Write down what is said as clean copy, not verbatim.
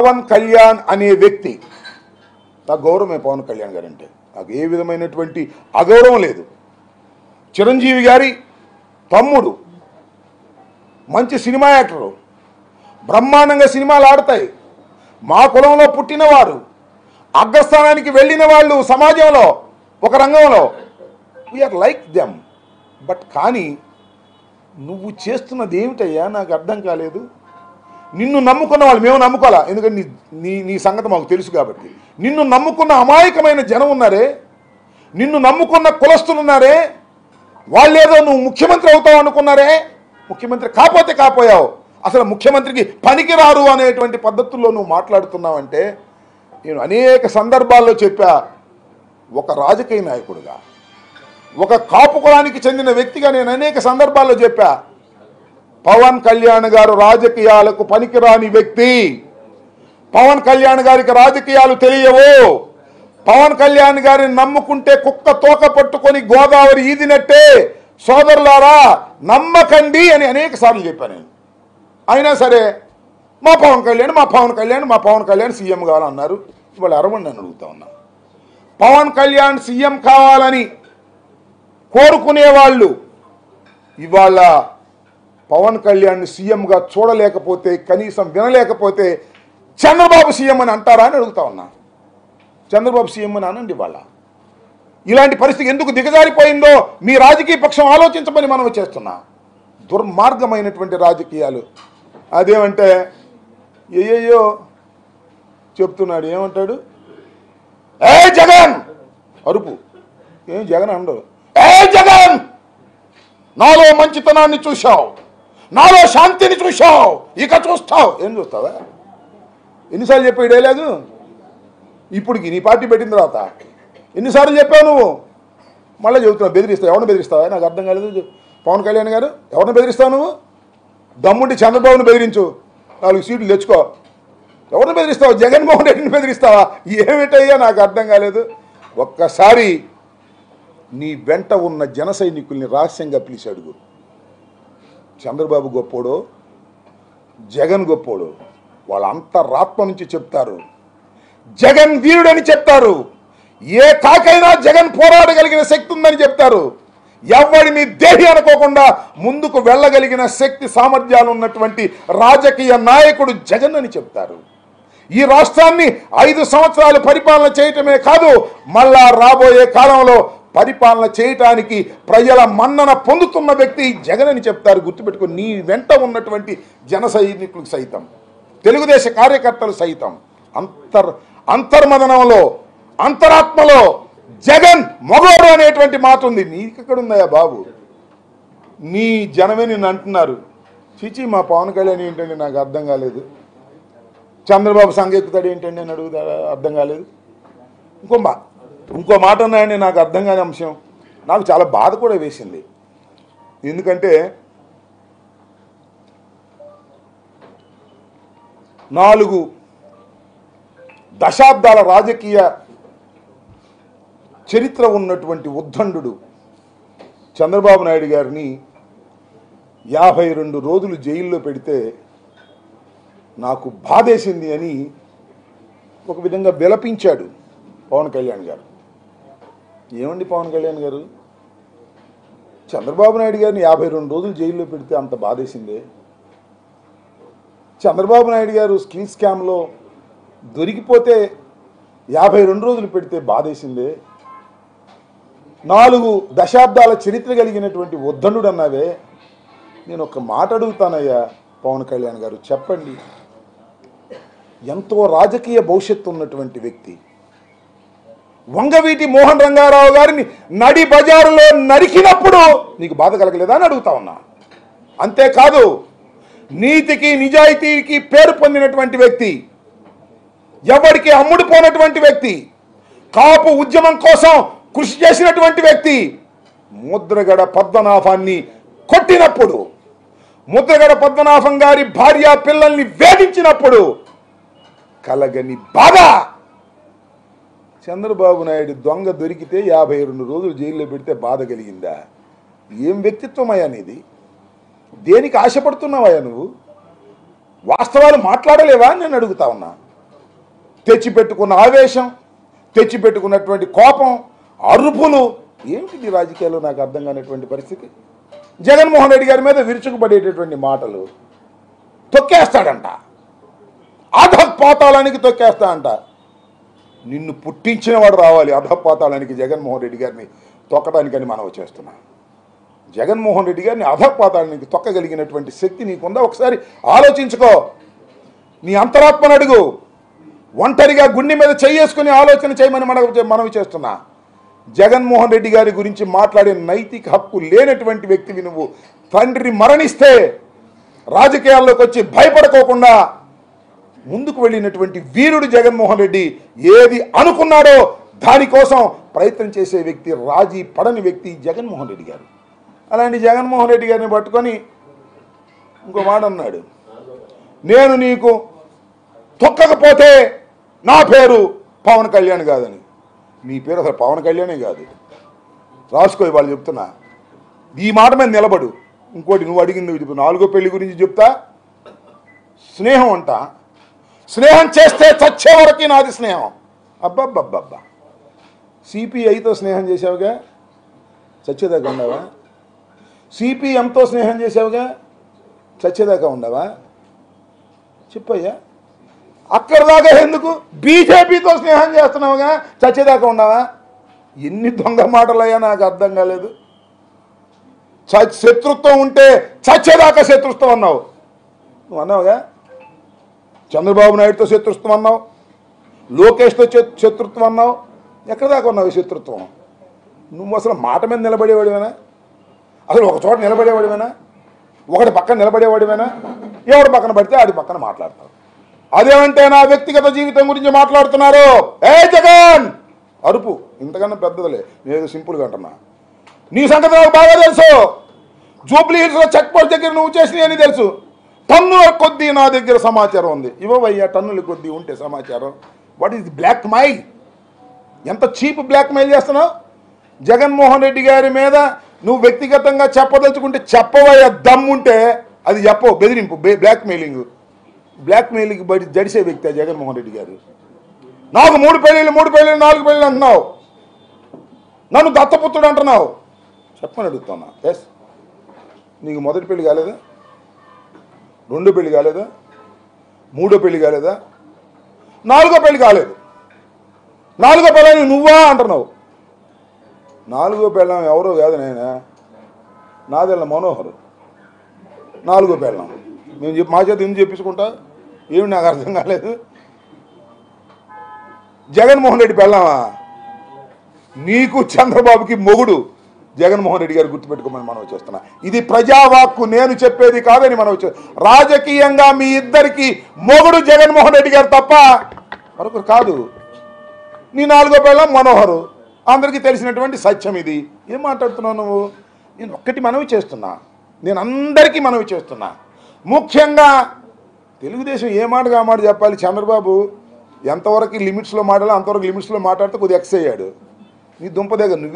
పవన్ కళ్యాణ్ అనే వ్యక్తి, నాకు గౌరవమే పవన్ కళ్యాణ్ గారు అంటే, నాకు ఏ విధమైనటువంటి అగౌరవం లేదు. చిరంజీవి గారి తమ్ముడు, మంచి సినిమా యాక్టరు, బ్రహ్మాండంగా సినిమాలు ఆడతాయి. మా కులంలో పుట్టినవారు, అగ్రస్థానానికి వెళ్ళిన వాళ్ళు సమాజంలో ఒక రంగంలో, వీఆర్ లైక్ దెమ్. బట్ కానీ నువ్వు చేస్తున్నది ఏమిటయ్యా నాకు అర్థం కాలేదు. నిన్ను నమ్ముకున్న వాళ్ళు, మేము నమ్ముకోవాలా, ఎందుకంటే నీ సంగతి మాకు తెలుసు కాబట్టి. నిన్ను నమ్ముకున్న అమాయకమైన జనం ఉన్నారే, నిన్ను నమ్ముకున్న కులస్తులు ఉన్నారే, వాళ్ళేదో నువ్వు ముఖ్యమంత్రి అవుతావు అనుకున్నారే, ముఖ్యమంత్రి కాకపోతే కాపోయావు, అసలు ముఖ్యమంత్రికి పనికిరారు అనేటువంటి పద్ధతుల్లో నువ్వు మాట్లాడుతున్నావంటే, నేను అనేక సందర్భాల్లో చెప్పా, ఒక రాజకీయ నాయకుడిగా, ఒక కాపు కులానికి చెందిన వ్యక్తిగా నేను అనేక సందర్భాల్లో చెప్పా, పవన్ కళ్యాణ్ గారు రాజకీయాలకు పనికిరాని వ్యక్తి. పవన్ కళ్యాణ్ గారికి రాజకీయాలు తెలియవు. పవన్ కళ్యాణ్ గారిని నమ్ముకుంటే కుక్క తోక పట్టుకొని గోదావరి ఈదినట్టే. సోదరులారా నమ్మకండి అని అనేక సార్లు చెప్పాను నేను. అయినా సరే మా పవన్ కళ్యాణ్ సీఎం కావాలన్నారు. ఇవాళ అరవండి అని అడుగుతా ఉన్నా. పవన్ కళ్యాణ్ సీఎం కావాలని కోరుకునేవాళ్ళు ఇవాళ పవన్ కళ్యాణ్ సీఎంగా చూడలేకపోతే, కనీసం వినలేకపోతే చంద్రబాబు సీఎం అని అంటారా అని అడుగుతా ఉన్నా. చంద్రబాబు సీఎం అని అనండి. వాళ్ళ ఇలాంటి పరిస్థితి ఎందుకు దిగజారిపోయిందో మీ రాజకీయ పక్షం ఆలోచించమని మనం చేస్తున్నా. దుర్మార్గమైనటువంటి రాజకీయాలు. అదేమంటే ఏయో చెప్తున్నాడు. ఏమంటాడు? ఏ జగన్ అరుపు. ఏం జగన్ అండవు. ఏ జగన్, నాలో మంచితనాన్ని చూశావు, నాలో శాంతిని చూశావు, ఇక చూస్తావు. ఏం చూస్తావా? ఎన్నిసార్లు చెప్పావు డైలాగు? ఇప్పటికి నీ పార్టీ పెట్టిన తర్వాత ఎన్నిసార్లు చెప్పావు నువ్వు? మళ్ళీ చెబుతున్నావు. బెదిరిస్తావు. ఎవరిని బెదిరిస్తావా? నాకు అర్థం కాలేదు. పవన్ కళ్యాణ్ గారు ఎవరిని బెదిరిస్తావు నువ్వు? దమ్ముండి చంద్రబాబుని బెదిరించు, 4 సీట్లు తెచ్చుకో. ఎవరిని బెదిరిస్తావు? జగన్మోహన్ రెడ్డిని బెదిరిస్తావా? ఏమిటయ్యా నాకు అర్థం కాలేదు. ఒక్కసారి నీ వెంట ఉన్న జన సైనికుల్ని రహస్యంగా పిలిచి అడుగు. చంద్రబాబు గొప్పోడో జగన్ గొప్పోడో వాళ్ళ అంతరాత్మ నుంచి చెప్తారు. జగన్ వీరుడని చెప్తారు. ఏ కాకైనా జగన్ పోరాడగలిగిన శక్తి ఉందని చెప్తారు. ఎవరిని దేహి అనుకోకుండా ముందుకు వెళ్ళగలిగిన శక్తి సామర్థ్యాలు ఉన్నటువంటి రాజకీయ నాయకుడు జగన్ అని చెప్తారు. ఈ రాష్ట్రాన్ని 5 సంవత్సరాలు పరిపాలన చేయటమే కాదు, మళ్ళా రాబోయే కాలంలో పరిపాలన చేయటానికి ప్రజల మన్నన పొందుతున్న వ్యక్తి జగన్ అని చెప్తారు. గుర్తుపెట్టుకుని, నీ వెంట ఉన్నటువంటి జన సైనికులకు సైతం, తెలుగుదేశ కార్యకర్తలు సైతం అంతర్మదనంలో, అంతరాత్మలో జగన్ మగోడు అనేటువంటి మాట ఉంది. నీకెక్కడుందయ్యా బాబు? నీ జనమే నిన్ను అంటున్నారు. చిచి మా పవన్ కళ్యాణ్ ఏంటండి నాకు అర్థం కాలేదు, చంద్రబాబు సంగెక్కుతాడు ఏంటండి అని అడుగుతా, అర్థం కాలేదు. ఇంకో మాట ఉన్నాయండి నాకు అర్థం కాని అంశం. నాకు చాలా బాధ కూడా వేసింది. ఎందుకంటే 4 దశాబ్దాల రాజకీయ చరిత్ర ఉన్నటువంటి ఉద్దండు చంద్రబాబు నాయుడు గారిని 52 రోజులు జైల్లో పెడితే నాకు బాధేసింది అని ఒక విధంగా విలపించాడు పవన్ కళ్యాణ్ గారు. ఏమండి పవన్ కళ్యాణ్ గారు, చంద్రబాబు నాయుడు గారిని 52 రోజులు జైల్లో పెడితే అంత బాధేసిందే? చంద్రబాబు నాయుడు గారు స్కిల్ స్కామ్లో దొరికిపోతే 52 రోజులు పెడితే బాధేసిందే? 4 దశాబ్దాల చరిత్ర కలిగినటువంటి ఉద్దండు అన్నావే. నేను ఒక మాట అడుగుతానయ్యా పవన్ కళ్యాణ్ గారు, చెప్పండి. ఎంతో రాజకీయ భవిష్యత్తు ఉన్నటువంటి వ్యక్తి వంగవీటి మోహన్ రంగారావు గారిని నడి బజారులో నరికినప్పుడు నీకు బాధ కలగలేదా అని అడుగుతా ఉన్నా. అంతేకాదు, నీతికి నిజాయితీకి పేరు పొందినటువంటి వ్యక్తి, ఎవరికి అమ్ముడుపోయినటువంటి వ్యక్తి, కాపు ఉద్యమం కోసం కృషి చేసినటువంటి వ్యక్తి ముద్రగడ పద్మనాభాన్ని కొట్టినప్పుడు, ముద్రగడ పద్మనాభం గారి భార్య పిల్లల్ని వేధించినప్పుడు కలగని బాధ చంద్రబాబు నాయుడు దొంగ దొరికితే 52 రోజులు జైల్లో పెడితే బాధ కలిగిందా? ఏం వ్యక్తిత్వం అయ్యా నీది? దేనికి ఆశపడుతున్నావయ్యా నువ్వు? వాస్తవాలు మాట్లాడలేవా అని నేను అడుగుతా ఉన్నా. తెచ్చిపెట్టుకున్న ఆవేశం, తెచ్చిపెట్టుకున్నటువంటి కోపం, అరుపులు ఏమిటి రాజకీయాల్లో నాకు అర్థం కానటువంటి పరిస్థితి. జగన్మోహన్ రెడ్డి గారి మీద విరుచుకుపడేటటువంటి మాటలు. తొక్కేస్తాడంట, అధపాతాళానికి తొక్కేస్తా అంట. నిన్ను పుట్టించిన వాడు రావాలి అధపాతాళానికి జగన్మోహన్ రెడ్డి గారిని తొక్కడానికని మనం చేస్తున్నాం. జగన్మోహన్ రెడ్డి గారిని అధపాతాళానికి తొక్కగలిగినటువంటి శక్తి నీకుందా? ఒకసారి ఆలోచించుకో. నీ అంతరాత్మను అడుగు. ఒంటరిగా గుండె మీద చేసుకుని ఆలోచన చేయమని మనవి చేస్తున్నా. జగన్మోహన్ రెడ్డి గారి గురించి మాట్లాడే నైతిక హక్కు లేనటువంటి వ్యక్తివి నువ్వు. తండ్రి మరణిస్తే రాజకీయాల్లోకి వచ్చి భయపడుకోకుండా ముందుకు వెళ్ళినటువంటి వీరుడు జగన్మోహన్ రెడ్డి. ఏది అనుకున్నాడో దానికోసం ప్రయత్నం చేసే వ్యక్తి, రాజీ పడని వ్యక్తి జగన్మోహన్ రెడ్డి గారు. అలాంటి జగన్మోహన్ రెడ్డి గారిని పట్టుకొని ఇంకో మాట అన్నాడు, నేను నీకు తొక్కకపోతే నా పేరు పవన్ కళ్యాణ్ కాదని. నీ పేరు అసలు పవన్ కళ్యాణే కాదు. రాసుకో, వాళ్ళు చెప్తున్నా. ఈ మాట మీద నిలబడు. ఇంకోటి నువ్వు అడిగింది చెప్పు. 4వ పెళ్లి గురించి చెప్తా. స్నేహం అంట. స్నేహం చేస్తే చచ్చే వరకు నాది స్నేహం. అబ్బబ్బబ్బబ్బా, సిపిఐతో స్నేహం చేసావుగా, చచ్చేదాకా ఉండవా? సిపిఎంతో స్నేహం చేసావుగా, చచ్చేదాకా ఉండవా? చెప్పయ్యా. అక్కడ దాకా ఎందుకు? బీజేపీతో స్నేహం చేస్తున్నావుగా, చచ్చేదాకా ఉండవా? ఎన్ని దొంగ మాటలయ్యా, నాకు అర్థం కాలేదు. శత్రుత్వం ఉంటే చచ్చేదాకా శత్రుత్వం అన్నావు. నువ్వు అన్నావుగా. చంద్రబాబు నాయుడుతో శత్రుత్వం అన్నావు, లోకేష్తో శత్రుత్వం అన్నావు. ఎక్కడ దాకా ఉన్నావు శత్రుత్వం? నువ్వు అసలు మాట మీద నిలబడేవాడివేనా? అసలు ఒక చోట నిలబడేవాడివేనా? ఒకటి పక్కన నిలబడేవాడివేనా? ఎవడు పక్కన పడితే ఆడి పక్కన మాట్లాడతావు. అదేమంటే నా వ్యక్తిగత జీవితం గురించి మాట్లాడుతున్నారు. ఏ జగన్ అరుపు ఇంతకన్నా పెద్దదిలే, నేను సింపుల్గా అంటున్నా. నీ సంగతి నాకు బాగా తెలుసు. జూబ్లీ హిల్స్లో చెక్ పోస్ట్ దగ్గర నువ్వు చేసినవి అని తెలుసు. టన్నుల కొద్దీ నా దగ్గర సమాచారం ఉంది. ఇవ్వవయ్యా, టన్నుల కొద్దీ ఉంటే సమాచారం. What is blackmail? ఎంత చీప్ బ్లాక్ మెయిల్ చేస్తున్నావు? జగన్మోహన్ రెడ్డి గారి మీద నువ్వు వ్యక్తిగతంగా చెప్పదలుచుకుంటే చెప్పవయ్యా, దమ్ముంటే అది చెప్పవు. బెదిరింపు, బ్లాక్ మెయిలింగ్. బ్లాక్ మెయిలింగ్ బయట జడిసే వ్యక్తి జగన్మోహన్ రెడ్డి గారు. నాకు 3 పెళ్ళిళ్ళు 4 పెళ్ళిళ్ళు అంటున్నావు. నన్ను దత్తపుత్రుడు అంటున్నావు. చెప్పని అడుగుతున్నా. ఎస్, నీకు మొదటి పెళ్లి కాలేదా? 2వ పెళ్లి కాలేదా? 3వ పెళ్లి కాలేదా? 4వ పెళ్లి కాలేదు. 4వ పెళ్ళని నువ్వా అంటున్నావు. 4వ పెళ్ళం ఎవరో కాదు నాయనా, నాదెళ్ళ మనోహర్ 4వ పెళ్ళం. మేము మా చేత ఎందుకు చెప్పించుకుంటా? ఏమి నాకు అర్థం కాలేదు. జగన్మోహన్ రెడ్డి పెళ్ళామా? నీకు చంద్రబాబుకి మొగుడు జగన్మోహన్ రెడ్డి గారు, గుర్తుపెట్టుకోమని మనం చేస్తున్నా. ఇది ప్రజావాక్కు, నేను చెప్పేది కాదని మనం రాజకీయంగా మీ ఇద్దరికి మొగుడు జగన్మోహన్ రెడ్డి గారు తప్ప మరొకరు కాదు. నీ 4వ పెళ్ళం మనోహరు, అందరికీ తెలిసినటువంటి సత్యం ఇది. ఏం మాట్లాడుతున్నావు నువ్వు? నేను ఒక్కటి మనవి చేస్తున్నా, నేను అందరికీ మనవి చేస్తున్నా. ముఖ్యంగా తెలుగుదేశం ఏ మాటగా మాట చెప్పాలి. చంద్రబాబు ఎంతవరకు లిమిట్స్లో మాట్లాడాలి అంతవరకు లిమిట్స్లో మాట్లాడితే కొద్దిగా ఎక్స్ అయ్యాడు. నీ దుంప దగ్గర నువ్వే